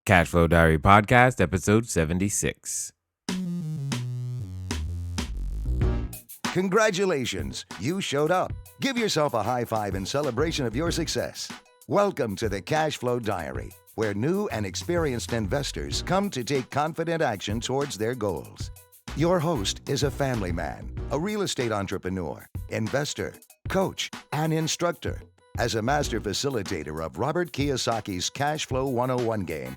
Cashflow Diary Podcast, episode 76. Congratulations, you showed up. Give yourself a high five in celebration of your success. Welcome to the Cashflow Diary, where new and experienced investors come to take confident action towards their goals. Your host is a family man, a real estate entrepreneur, investor, coach, and instructor. As a master facilitator of Robert Kiyosaki's Cashflow 101 game,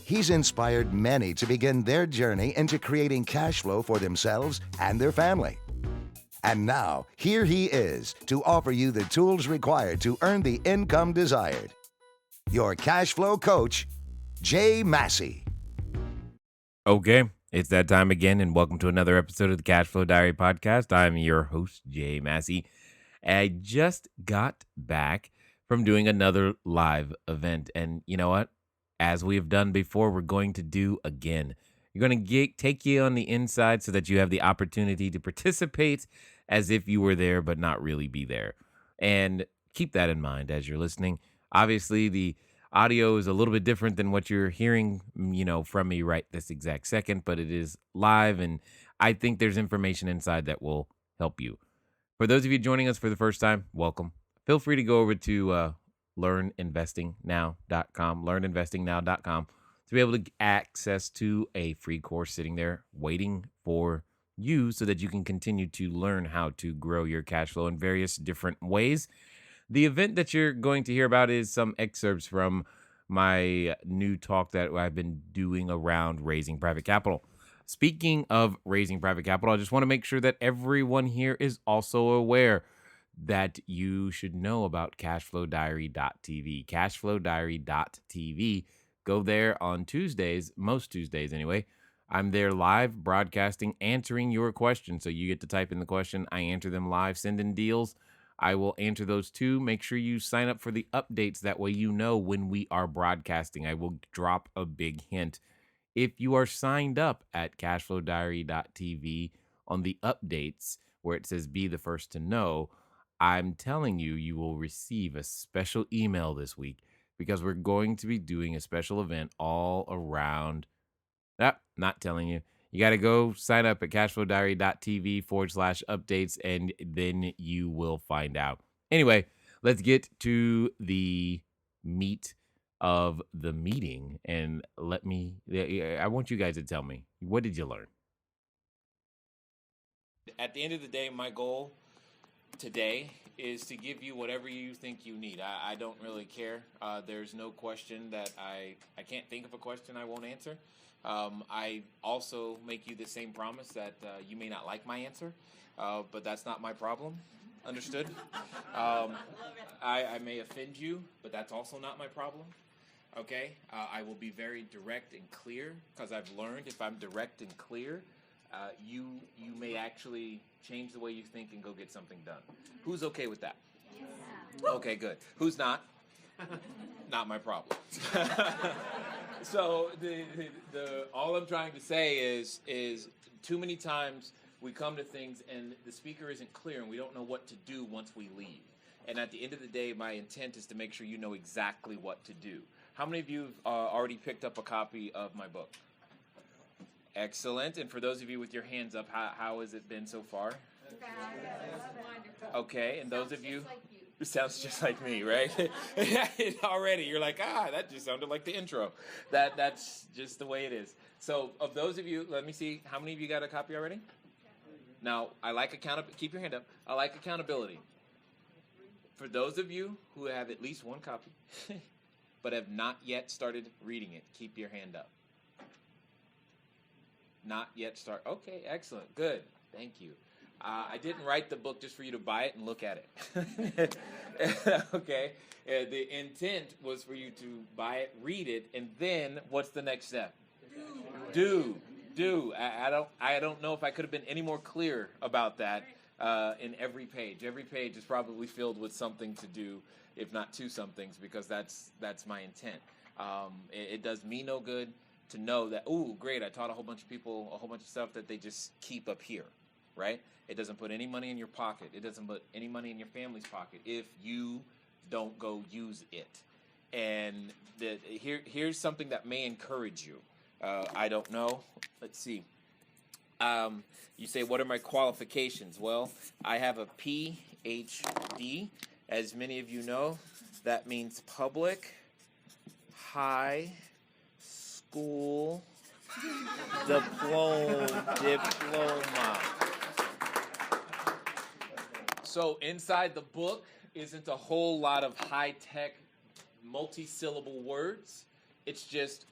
he's inspired many to begin their journey into creating cash flow for themselves and their family. And now, here he is to offer you the tools required to earn the income desired. Your cash flow coach, Jay Massey. Okay, it's that time again, and welcome to another episode of the Cashflow Diary Podcast. I'm your host, Jay Massey. I just got back from doing another live event, and you know what? As we have done before, we're going to do again. You're going to take you on the inside so that you have the opportunity to participate as if you were there, but not really be there. And keep that in mind as you're listening. Obviously, the audio is a little bit different than what you're hearing, from me right this exact second, but it is live, and I think there's information inside that will help you. For those of you joining us for the first time, welcome. Feel free to go over to learninvestingnow.com to be able to get access to a free course sitting there waiting for you so that you can continue to learn how to grow your cash flow in various different ways. The event that you're going to hear about is some excerpts from my new talk that I've been doing around raising private capital. Speaking of raising private capital, I just want to make sure that everyone here is also aware that you should know about CashFlowDiary.tv. CashFlowDiary.tv. Go there on Tuesdays, most Tuesdays anyway. I'm there live, broadcasting, answering your questions. So you get to type in the question. I answer them live, send in deals. I will answer those too. Make sure you sign up for the updates. That way you know when we are broadcasting. I will drop a big hint. If you are signed up at CashFlowDiary.tv on the updates where it says be the first to know, I'm telling you, you will receive a special email this week because we're going to be doing a special event all around. Not telling you. You got to go sign up at CashFlowDiary.tv/updates, and then you will find out. Anyway, let's get to the meat of the meeting, and I want you guys to tell me, what did you learn? At the end of the day, my goal today is to give you whatever you think you need. I don't really care. There's no question that I can't think of a question I won't answer. I also make you the same promise that you may not like my answer, but that's not my problem. Understood? I may offend you, but that's also not my problem. Okay? I will be very direct and clear because I've learned if I'm direct and clear, you may actually change the way you think and go get something done. Who's okay with that? Yeah. Okay, good. Who's not? Not my problem. So the all I'm trying to say is too many times we come to things and the speaker isn't clear and we don't know what to do once we leave. And at the end of the day, my intent is to make sure you know exactly what to do. How many of you have already picked up a copy of my book? Excellent. And for those of you with your hands up, how has it been so far? Okay. And those of you, it sounds just like me, right? Already, you're like, that just sounded like the intro. That's just the way it is. So of those of you, let me see, how many of you got a copy already? Now, I like accountability. Keep your hand up. I like accountability. For those of you who have at least one copy, but have not yet started reading it, keep your hand up. Not yet start. Okay, excellent. Good. Thank you. I didn't write the book just for you to buy it and look at it. Okay. The intent was for you to buy it, read it, and then what's the next step? Do. I don't know if I could have been any more clear about that in every page. Every page is probably filled with something to do, if not two somethings, because that's my intent. It does me no good to know that, great, I taught a whole bunch of people a whole bunch of stuff that they just keep up here, right? It doesn't put any money in your pocket. It doesn't put any money in your family's pocket if you don't go use it. And here's something that may encourage you. I don't know. Let's see. You say, what are my qualifications? Well, I have a PhD. As many of you know, that means public high school diploma. So inside the book isn't a whole lot of high-tech multi-syllable words. It's just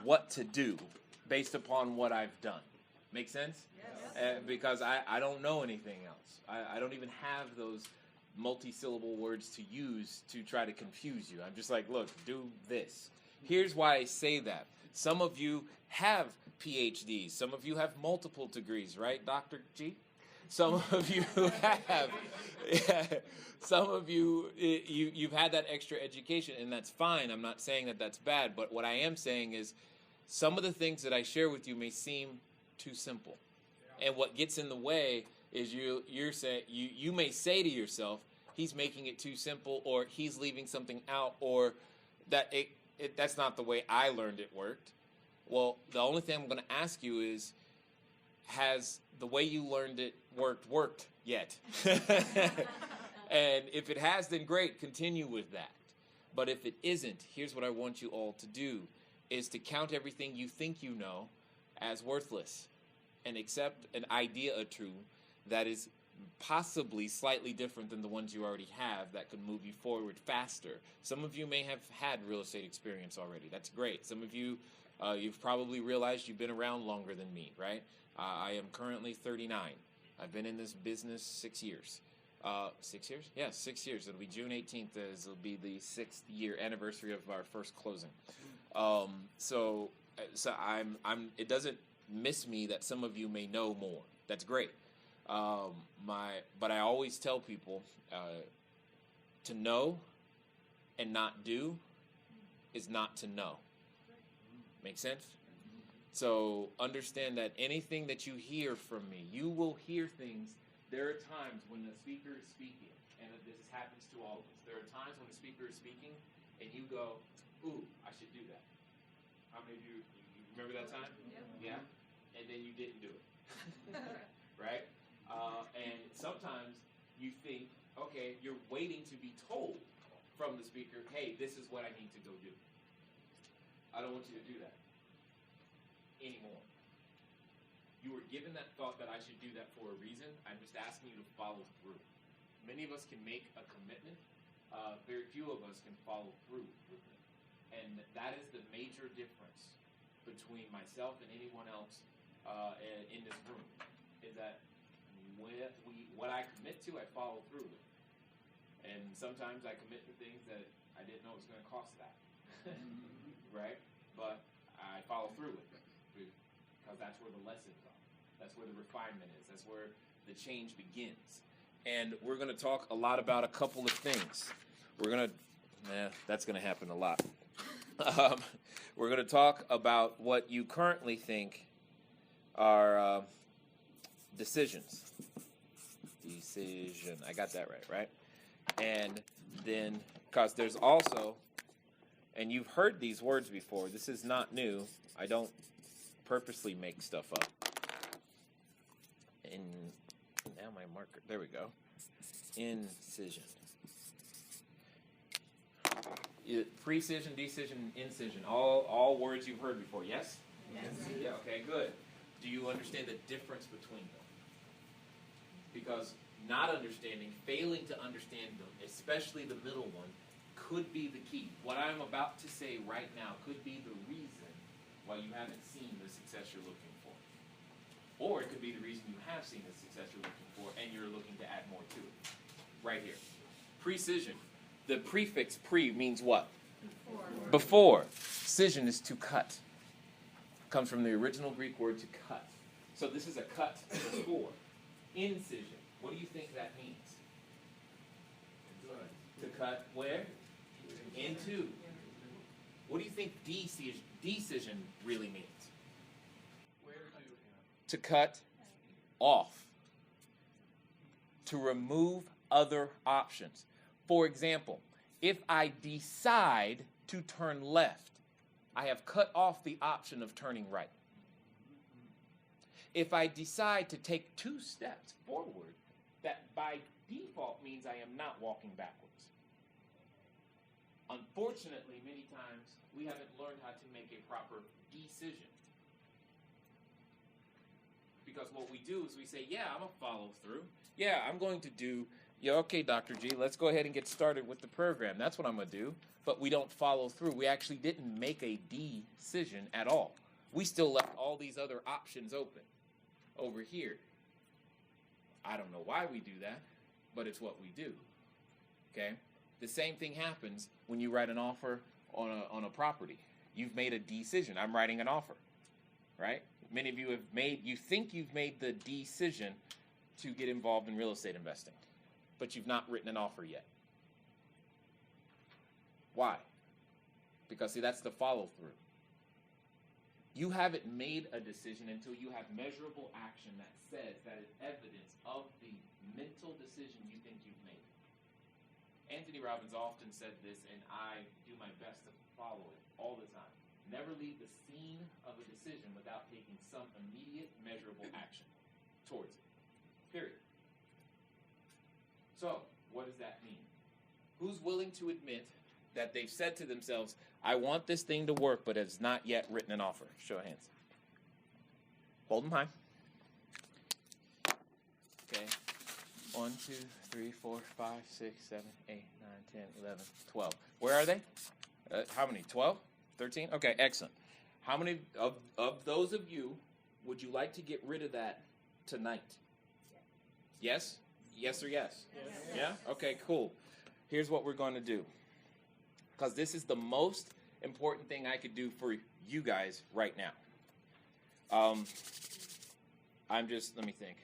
what to do based upon what I've done. Make sense? Yes. Because I don't know anything else. I don't even have those multi-syllable words to use to try to confuse you. I'm just like, look, do this. Here's why I say that. Some of you have PhDs. Some of you have multiple degrees, right, Dr. G? Some of you have. Some of you've had that extra education, and that's fine. I'm not saying that that's bad, but what I am saying is some of the things that I share with you may seem too simple. And what gets in the way is you may say to yourself, he's making it too simple, or he's leaving something out, or that that's not the way I learned it worked. Well, the only thing I'm going to ask you is, has the way you learned it worked yet? And if it has, then great, continue with that. But if it isn't, here's what I want you all to do, is to count everything you think you know as worthless and accept an idea or two that is possibly slightly different than the ones you already have that could move you forward faster. Some of you may have had real estate experience already. That's great. Some of you, you've probably realized you've been around longer than me, right? I am currently 39. I've been in this business 6 years. 6 years? Yeah, 6 years. It'll be June 18th. It'll be the 6th year anniversary of our first closing. So I'm. It doesn't miss me that some of you may know more. That's great. But I always tell people to know and not do is not to know. Make sense? So understand that anything that you hear from me, you will hear things. There are times when the speaker is speaking, and this happens to all of us. There are times when the speaker is speaking, and you go, ooh, I should do that. How many of you remember that time? Yeah? And then you didn't do it. Right? And sometimes you think, okay, you're waiting to be told from the speaker, hey, this is what I need to go do. I don't want you to do that anymore. You were given that thought that I should do that for a reason. I'm just asking you to follow through. Many of us can make a commitment. Very few of us can follow through with it. And that is the major difference between myself and anyone else in this room, is that what I commit to, I follow through with. And sometimes I commit to things that I didn't know it was going to cost that. Right? But I follow through with it because that's where the lessons are. That's where the refinement is. That's where the change begins. And we're going to talk a lot about a couple of things. That's going to happen a lot. We're going to talk about what you currently think are decisions. Decision. I got that right? And then, because there's also, and you've heard these words before, this is not new. I don't purposely make stuff up. And now my marker, there we go. Incision. Precision, decision, incision. All words you've heard before, yes? Yes. Yeah, okay, good. Do you understand the difference between them? Because not understanding, failing to understand them, especially the middle one, could be the key. What I'm about to say right now could be the reason why you haven't seen the success you're looking for. Or it could be the reason you have seen the success you're looking for and you're looking to add more to it. Right here. Precision. The prefix pre means what? Before. Cision is to cut. Comes from the original Greek word to cut. So this is a cut before. Incision. What do you think that means? To cut where? Into. What do you think decision really means? To cut off. To remove other options. For example, if I decide to turn left, I have cut off the option of turning right. If I decide to take 2 steps forward, that by default means I am not walking backwards. Unfortunately, many times we haven't learned how to make a proper decision. Because what we do is we say, yeah, I'm going to follow through. Yeah, I'm going to do, yeah, okay, Dr. G, let's go ahead and get started with the program. That's what I'm going to do. But we don't follow through. We actually didn't make a decision at all. We still left all these other options open over here. I don't know why we do that, but it's what we do. Okay? The same thing happens when you write an offer on a property. You've made a decision. I'm writing an offer, right? Many of you you think you've made the decision to get involved in real estate investing, but you've not written an offer yet. Why? Because, see, that's the follow-through. You haven't made a decision until you have measurable action that says that is evidence of the mental decision you think you've made. Anthony Robbins often said this, and I do my best to follow it all the time. Never leave the scene of a decision without taking some immediate measurable action towards it. Period. So, what does that mean? Who's willing to admit that they've said to themselves, I want this thing to work, but has not yet written an offer? Show of hands. Hold them high. Okay. 1, 2, 3, 4, 5, 6, 7, 8, 9, 10, 11, 12. Where are they? How many? 12? 13? Okay, excellent. How many of those of you would you like to get rid of that tonight? Yes? Yes or yes? Yes. Yeah? Okay, cool. Here's what we're going to do. Because this is the most important thing I could do for you guys right now. Let me think.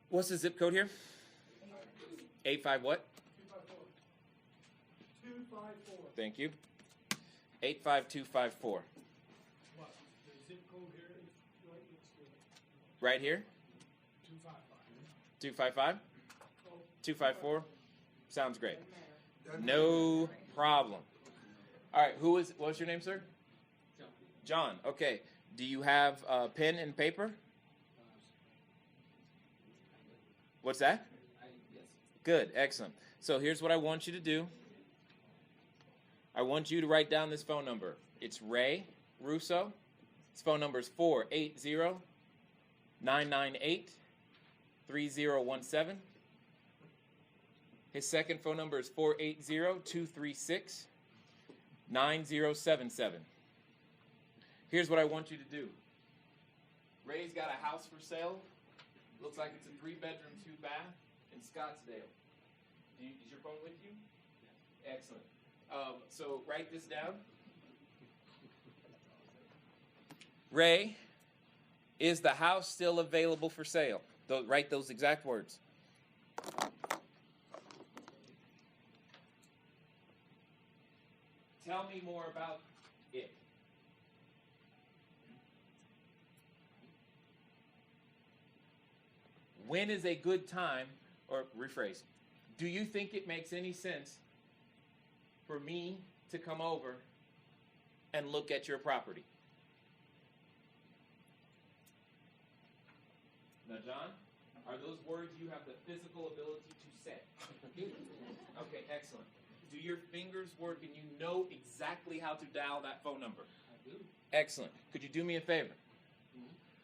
What's the zip code here? 85 what? 254. Thank you. 85254. What? The zip code here is right next to it. Right here? 255. 255? 254? Sounds great. No problem. All right, what's your name, sir? John. Okay. Do you have a pen and paper? What's that? Yes. Good. Excellent. So here's what I want you to do. I want you to write down this phone number. It's Ray Russo. His phone number is 480-998-3017. His second phone number is 480-236-9077. Here's what I want you to do. Ray's got a house for sale. Looks like it's a 3-bedroom, 2-bath in Scottsdale. Is your phone with you? Yes. Excellent. So write this down. Ray, is the house still available for sale? Write those exact words. Tell me more about it. When is a good time, or rephrase, do you think it makes any sense for me to come over and look at your property? Now, John, are those words you have the physical ability to say? Okay, excellent. Do your fingers work and you know exactly how to dial that phone number? I do. Excellent. Could you do me a favor?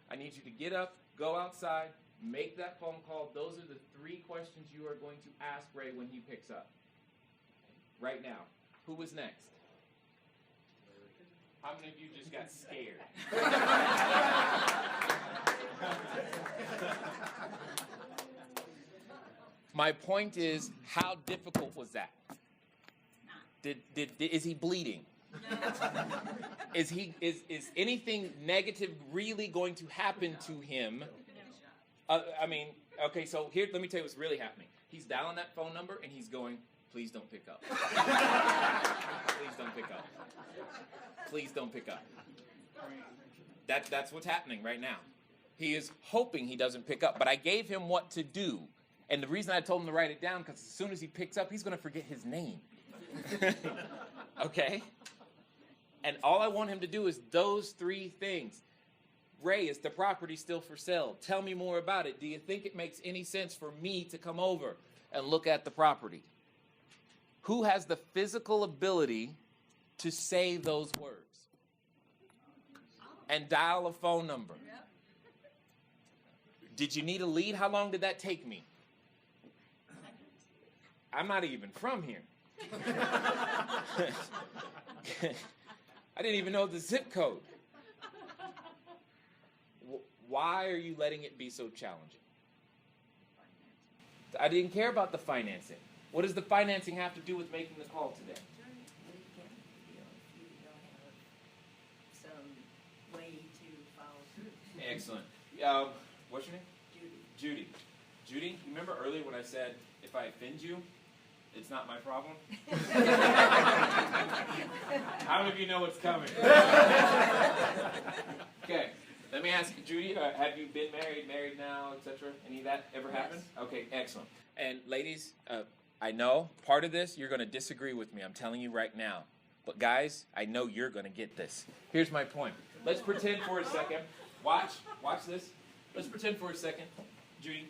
I need you to get up, go outside, make that phone call. Those are the 3 questions you are going to ask Ray when he picks up. Right now. Who was next? How many of you just got scared? My point is, how difficult was that? Is he bleeding? Is anything negative really going to happen to him? Okay, so here, let me tell you what's really happening. He's dialing that phone number and he's going, please don't pick up. Please don't pick up. Please don't pick up. That's what's happening right now. He is hoping he doesn't pick up, but I gave him what to do. And the reason I told him to write it down, because as soon as he picks up, he's going to forget his name. Okay? And all I want him to do is those 3 things. Ray, is the property still for sale? Tell me more about it. Do you think it makes any sense for me to come over and look at the property? Who has the physical ability to say those words? And dial a phone number. Did you need a lead? How long did that take me? I'm not even from here. I didn't even know the zip code. Why are you letting it be so challenging? I didn't care about the financing. What does the financing have to do with making the call today? Excellent. What's your name? Judy. Judy, you remember earlier when I said, if I offend you, it's not my problem? How many of you know what's coming? Okay, let me ask you, Judy, have you been married now, etc.? Any of that ever happened? Yes. Okay, excellent. And ladies, I know part of this, you're going to disagree with me. I'm telling you right now. But guys, I know you're going to get this. Here's my point. Let's pretend for a second. Watch this. Let's pretend for a second. Judy,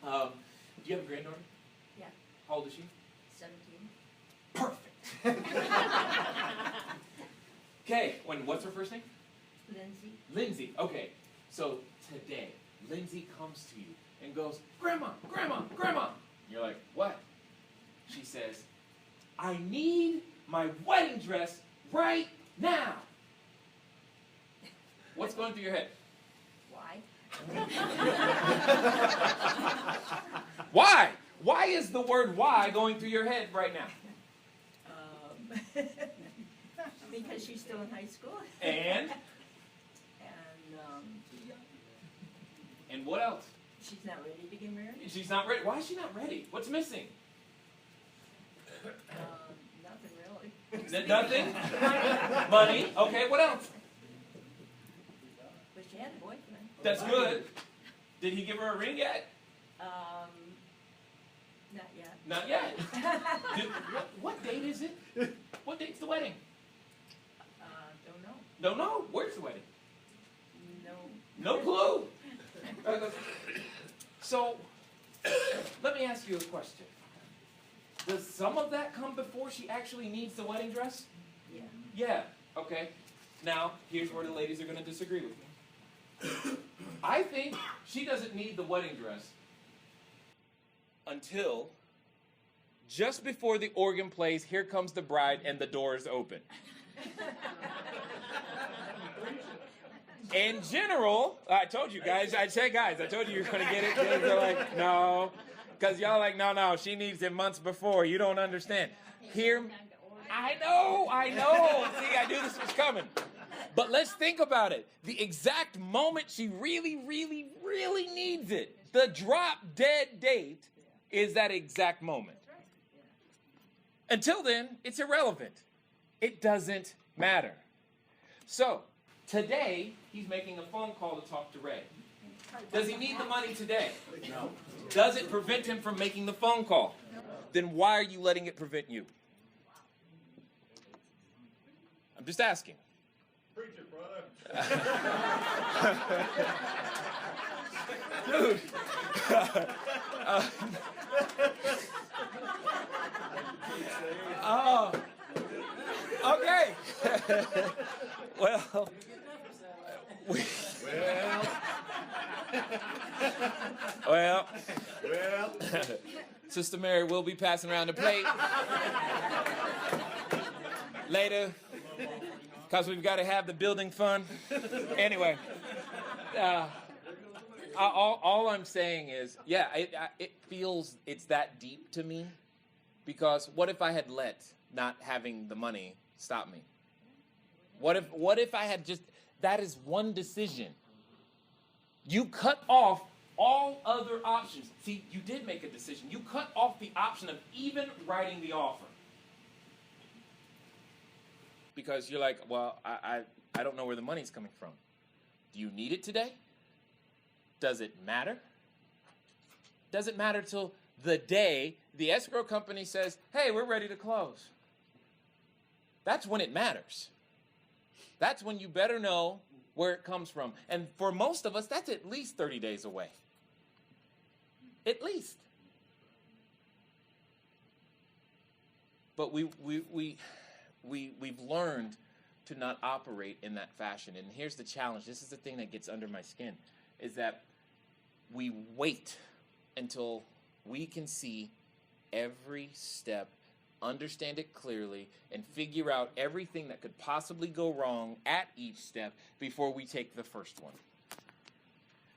do you have a granddaughter? Yeah. How old is she? 17. Perfect. Okay, what's her first name? Lindsay. Lindsay. Okay, so today, Lindsay comes to you and goes, Grandma, Grandma, Grandma. And you're like, what? She says, I need my wedding dress right now. What's going through your head? Why? Why? Why is the word why going through your head right now? Because she's still in high school. And what else? She's not ready to get married. She's not ready. Why is she not ready? What's missing? Nothing really. Nothing? Money. Okay, what else? But she had a boyfriend. That's good. Did he give her a ring yet? Not yet. Not yet. What date is it? What date's the wedding? Don't know. Don't know. Where's the wedding? No. No clue. So, let me ask you a question. Does some of that come before she actually needs the wedding dress? Yeah. Yeah. Okay. Now, here's where the ladies are going to disagree with me. I think she doesn't need the wedding dress until just before the organ plays, Here Comes the Bride, and the doors open. In general, I told you guys, I told you were going to get it. They're like, no. Because y'all like, no, she needs it months before. You don't understand. Here, I know. See, I knew this was coming. But let's think about it. The exact moment she really, really, really needs it, the drop dead date is that exact moment. Until then, it's irrelevant. It doesn't matter. So, today, he's making a phone call to talk to Ray. Does he need the money today? No. Does it prevent him from making the phone call? No. Then why are you letting it prevent you? I'm just asking. Preach it, brother. Dude. Oh. Okay. Well. Well. Sister Mary will be passing around the plate later because we've got to have the building fund. Anyway, all I'm saying is, yeah, it feels it's that deep to me because what if I had let not having the money stop me? What if I had just, that is one decision. You cut off all other options. See, you did make a decision. You cut off the option of even writing the offer. Because you're like, well, I don't know where the money's coming from. Do you need it today? Does it matter? Does it matter till the day the escrow company says, hey, we're ready to close. That's when it matters. That's when you better know where it comes from. And for most of us, that's at least 30 days away. At least. But we've learned to not operate in that fashion. And here's the challenge. This is the thing that gets under my skin, is that we wait until we can see every step, understand it clearly, and figure out everything that could possibly go wrong at each step before we take the first one.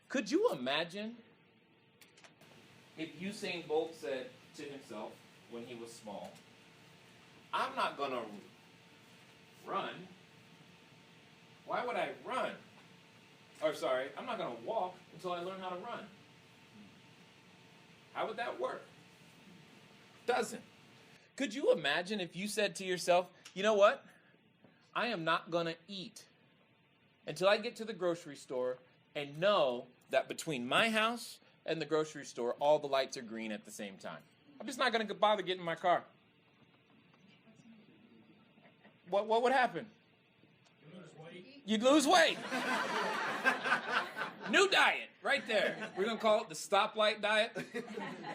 Could you imagine if Usain Bolt said to himself when he was small, I'm not going to run. Why would I run? I'm not going to walk until I learn how to run. How would that work? Doesn't. Could you imagine if you said to yourself, you know what? I am not going to eat until I get to the grocery store and know that between my house and the grocery store, all the lights are green at the same time. I'm just not going to bother getting in my car. What would happen? You'd lose weight. New diet, right there. We're going to call it the stoplight diet,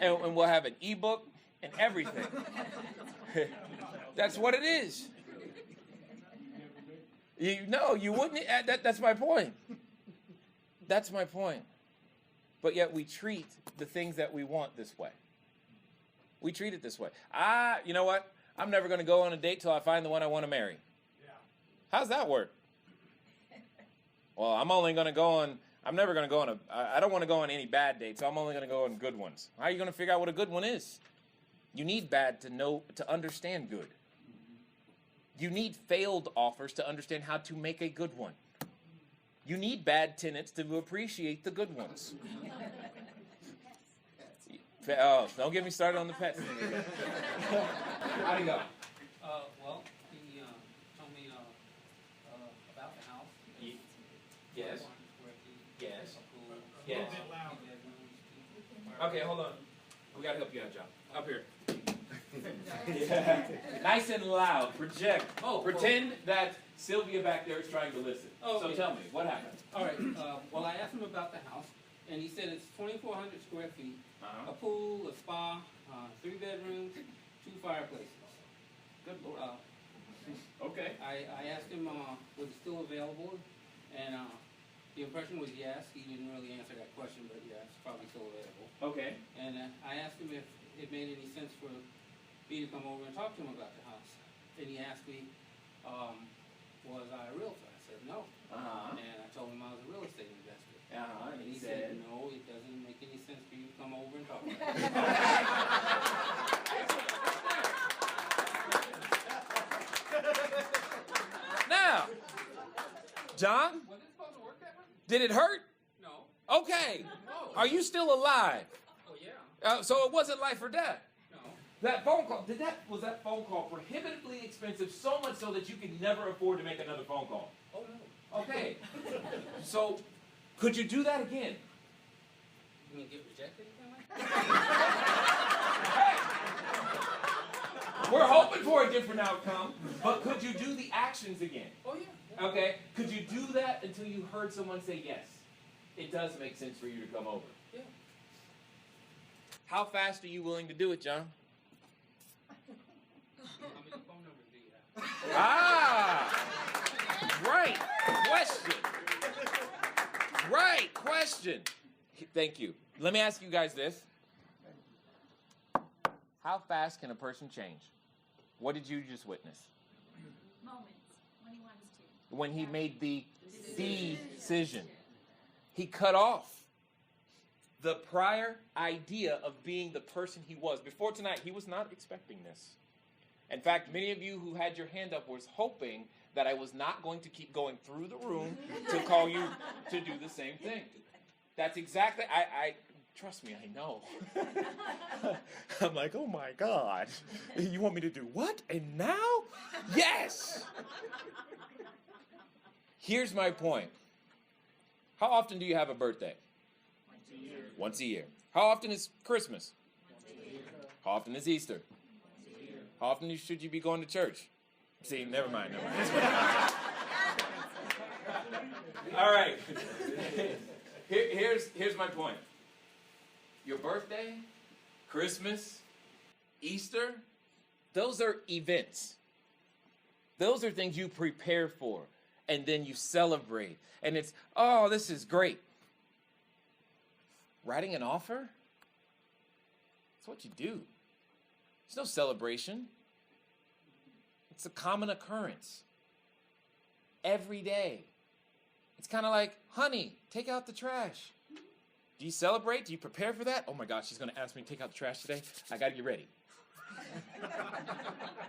and we'll have an ebook and everything. That's what it is. You wouldn't. That's my point. That's my point. But yet we treat the things that we want this way. We treat it this way. You know what? I'm never going to go on a date till I find the one I want to marry. Yeah. How's that work? Well, I'm never going to go on I don't want to go on any bad dates. I'm only going to go on good ones. How are you going to figure out what a good one is? You need bad to understand good. You need failed offers to understand how to make a good one. You need bad tenants to appreciate the good ones. Oh, don't get me started on the pets. How'd it go? Well, he told me about the house. Yes. Yes. A Yes. little bit louder. Okay, hold on. We gotta help you out, John. Up here. Yeah. Nice and loud. Project. Pretend that Sylvia back there is trying to listen. Oh, So okay. tell me, what happened? All right. Well, I asked him about the house, and he said it's 2,400 square feet, Uh-huh. a pool, a spa, 3 bedrooms, 2 fireplaces. Good Lord. Okay. I asked him was it still available, and the impression was yes. He didn't really answer that question, but yeah, it's probably still available. Okay. And I asked him if it made any sense for me to come over and talk to him about the house. And he asked me, was I a realtor? I said no. Uh-huh. And I told him I was a real estate investor. Uh-huh. And he said, no, it doesn't make any sense for you to come over and talk about it. Now, John, Was it supposed to work that way? did it hurt? No. Okay. No. Are you still alive? Oh, yeah. So it wasn't life or death. No. That phone call, was that phone call prohibitively expensive, so much so that you could never afford to make another phone call? Oh, no. Okay. So, could you do that again? You gonna get rejected again? We're hoping for a different outcome, but could you do the actions again? Oh, yeah. Okay. Could you do that until you heard someone say yes? It does make sense for you to come over. Yeah. How fast are you willing to do it, John? How many phone numbers do you have? Right question. Right question. Thank you. Let me ask you guys this. How fast can a person change? What did you just witness? Moments when he wants to. When he made the decision. He cut off the prior idea of being the person he was. Before tonight, he was not expecting this. In fact, many of you who had your hand up was hoping that I was not going to keep going through the room to call you to do the same thing. That's exactly, trust me, I know. I'm like, oh my God. You want me to do what? And now? Yes! Here's my point. How often do you have a birthday? Once a year. Once a year. How often is Christmas? How often is Easter? How often should you be going to church? See, never mind. All right. Here's my point. Your birthday, Christmas, Easter, those are events. Those are things you prepare for, and then you celebrate. And it's, oh, this is great. Writing an offer? That's what you do. There's no celebration. It's a common occurrence. Every day. It's kind of like, honey, take out the trash. Do you celebrate? Do you prepare for that? Oh my gosh, she's going to ask me to take out the trash today. I got to get ready.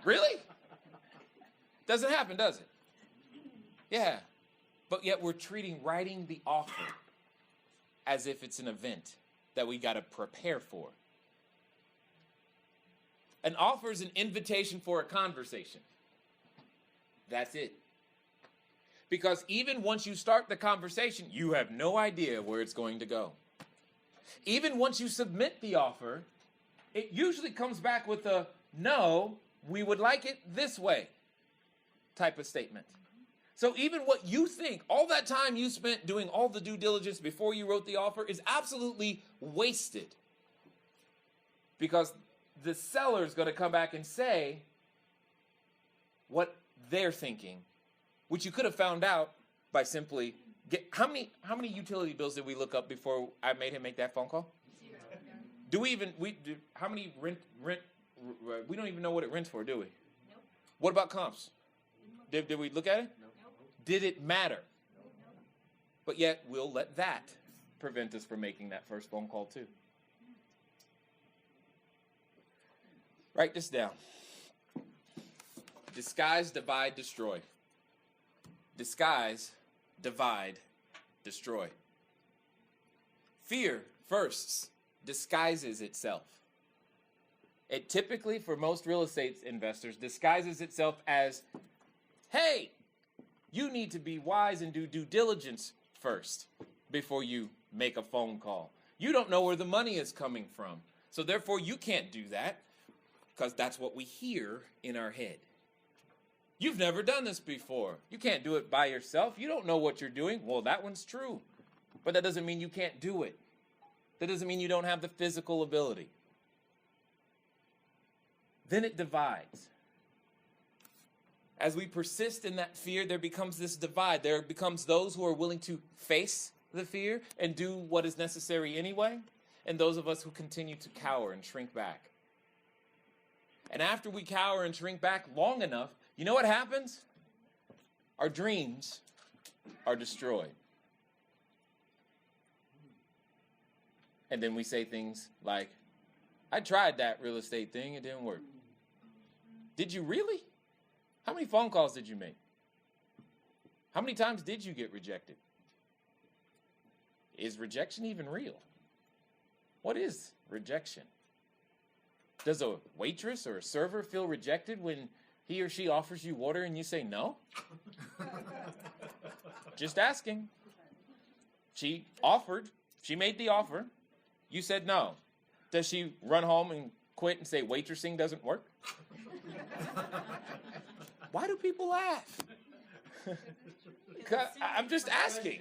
Really? Doesn't happen, does it? Yeah. But yet we're treating writing the offer as if it's an event that we got to prepare for. An offer is an invitation for a conversation. That's it. Because even once you start the conversation, you have no idea where it's going to go. Even once you submit the offer, it usually comes back with a, no, we would like it this way type of statement. So even what you think, all that time you spent doing all the due diligence before you wrote the offer is absolutely wasted. Because the seller is going to come back and say what they're thinking, which you could have found out by simply how many utility bills did we look up before I made him make that phone call? How many rent we don't even know what it rents for, do we? Nope. What about comps? Did we look at it? Nope. Did it matter? Nope. But yet we'll let that prevent us from making that first phone call too. Write this down. Disguise, divide, destroy. Disguise, divide, destroy. Fear first disguises itself. It typically, for most real estate investors, disguises itself as, hey, you need to be wise and do due diligence first before you make a phone call. You don't know where the money is coming from. So therefore, you can't do that because that's what we hear in our head. You've never done this before. You can't do it by yourself. You don't know what you're doing. Well, that one's true. But that doesn't mean you can't do it. That doesn't mean you don't have the physical ability. Then it divides. As we persist in that fear, there becomes this divide. There becomes those who are willing to face the fear and do what is necessary anyway, and those of us who continue to cower and shrink back. And after we cower and shrink back long enough, you know what happens? Our dreams are destroyed. And then we say things like, I tried that real estate thing, it didn't work. Did you really? How many phone calls did you make? How many times did you get rejected? Is rejection even real? What is rejection? Does a waitress or a server feel rejected when he or she offers you water and you say no? Just asking. She offered. She made the offer. You said no. Does she run home and quit and say waitressing doesn't work? Why do people laugh? I'm just asking.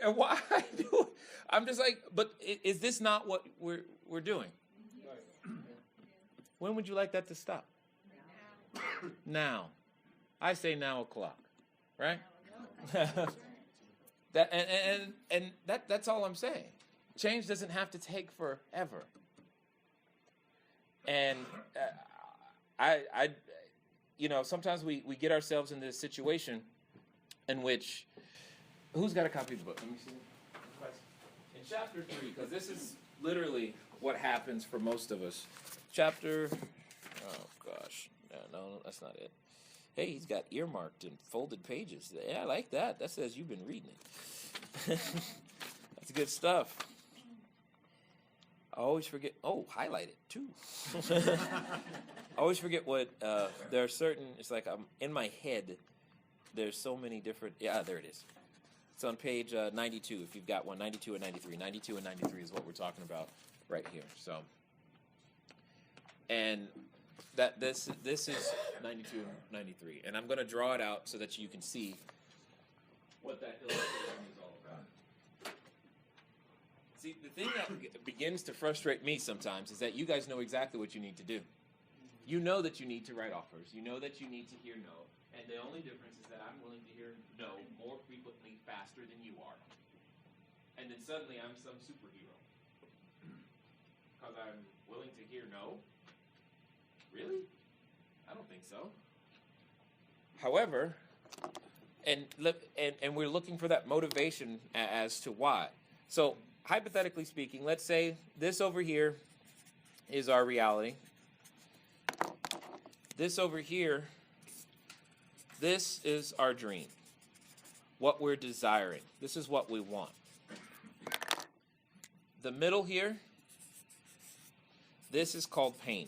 And why do I'm just like, but is this not what we're doing? When would you like that to stop? Now. I say now o'clock, right? That's all I'm saying. Change doesn't have to take forever. And sometimes we get ourselves in this situation in which, who's got a copy of the book? Let me see. In chapter 3, because this is literally what happens for most of us. Oh gosh, no, that's not it. Hey, he's got earmarked and folded pages. Yeah, I like that. That says you've been reading it. That's good stuff. I always forget. Oh, highlight it too. I always forget what. There are certain. It's like I'm in my head. There's so many different. Yeah, there it is. It's on page 92. If you've got one, 92 and 93. 92 and 93 is what we're talking about right here. So, And that this is 92 and 93. And I'm going to draw it out so that you can see what that illustration is all about. See, the thing that begins to frustrate me sometimes is that you guys know exactly what you need to do. You know that you need to write offers. You know that you need to hear no. And the only difference is that I'm willing to hear no more frequently, faster than you are. And then suddenly I'm some superhero. Because I'm willing to hear no? Really? I don't think so. However, and we're looking for that motivation as to why. So, hypothetically speaking, let's say this over here is our reality. This over here, this is our dream. What we're desiring. This is what we want. The middle here, this is called pain.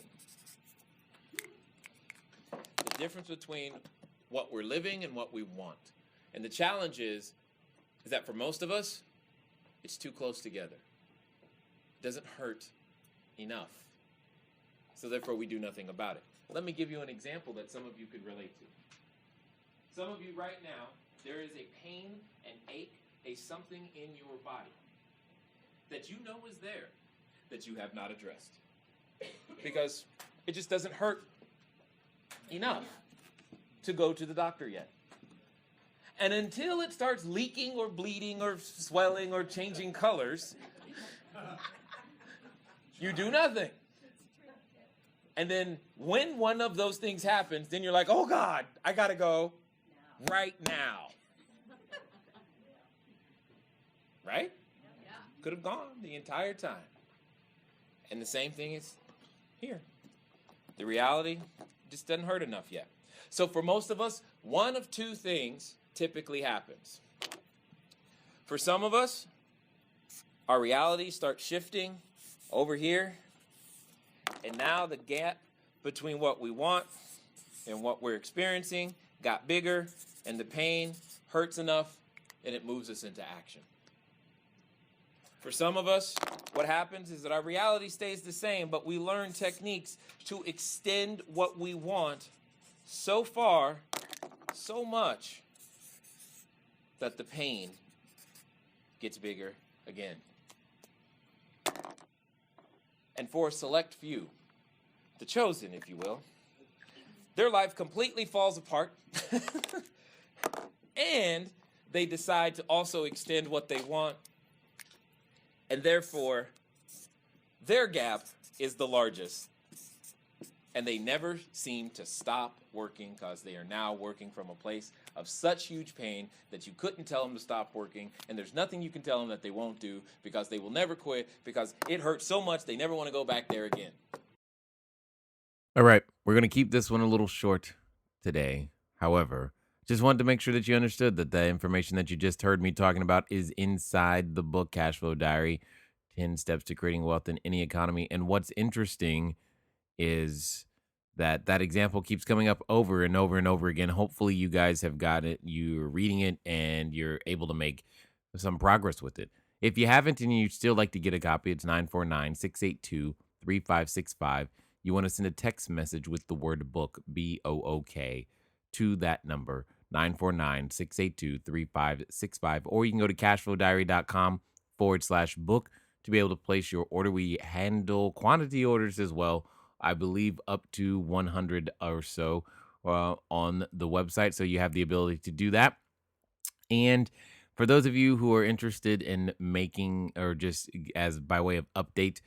The difference between what we're living and what we want. And the challenge is that for most of us, it's too close together. It doesn't hurt enough. So therefore, we do nothing about it. Let me give you an example that some of you could relate to. Some of you right now, there is a pain, an ache, a something in your body that you know is there that you have not addressed. Because it just doesn't hurt enough to go to the doctor yet. And until it starts leaking or bleeding or swelling or changing colors, you do nothing. And then when one of those things happens, then you're like, oh God, I gotta go right now. Right? Could have gone the entire time. And the same thing is here. The reality just doesn't hurt enough yet. So for most of us, one of two things typically happens. For some of us, our reality starts shifting over here, and now the gap between what we want and what we're experiencing got bigger, and the pain hurts enough, and it moves us into action. For some of us, what happens is that our reality stays the same, but we learn techniques to extend what we want so far, so much, that the pain gets bigger again. And for a select few, the chosen, if you will, their life completely falls apart, and they decide to also extend what they want, and therefore, their gap is the largest. And they never seem to stop working because they are now working from a place of such huge pain that you couldn't tell them to stop working, and there's nothing you can tell them that they won't do because they will never quit because it hurts so much they never want to go back there again. All right, we're going to keep this one a little short today. However, just wanted to make sure that you understood that the information that you just heard me talking about is inside the book Cashflow Diary, 10 Steps to Creating Wealth in Any Economy. And what's interesting is that example keeps coming up over and over and over again. Hopefully you guys have got it, you're reading it, and you're able to make some progress with it. If you haven't and you'd still like to get a copy, it's 949-682-3565. You want to send a text message with the word book, BOOK, to that number, 949-682-3565. Or you can go to CashFlowDiary.com/book to be able to place your order. We handle quantity orders as well. I believe up to 100 or so on the website. So you have the ability to do that. And for those of you who are interested in making, or just as by way of update,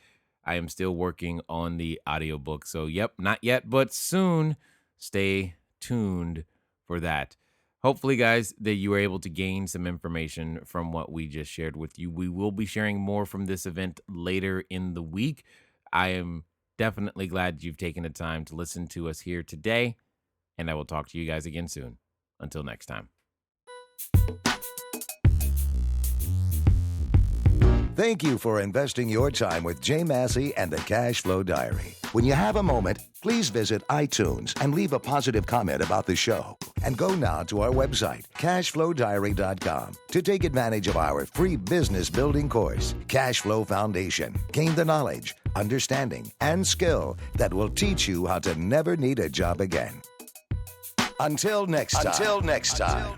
I am still working on the audiobook. So yep, not yet, but soon. Stay tuned for that. Hopefully, guys, that you were able to gain some information from what we just shared with you. We will be sharing more from this event later in the week. I am definitely glad you've taken the time to listen to us here today, and I will talk to you guys again soon. Until next time. Thank you for investing your time with Jay Massey and the Cashflow Diary. When you have a moment, please visit iTunes and leave a positive comment about the show. And go now to our website, CashFlowDiary.com, to take advantage of our free business building course, Cashflow Foundation. Gain the knowledge, understanding, and skill that will teach you how to never need a job again. Until next time.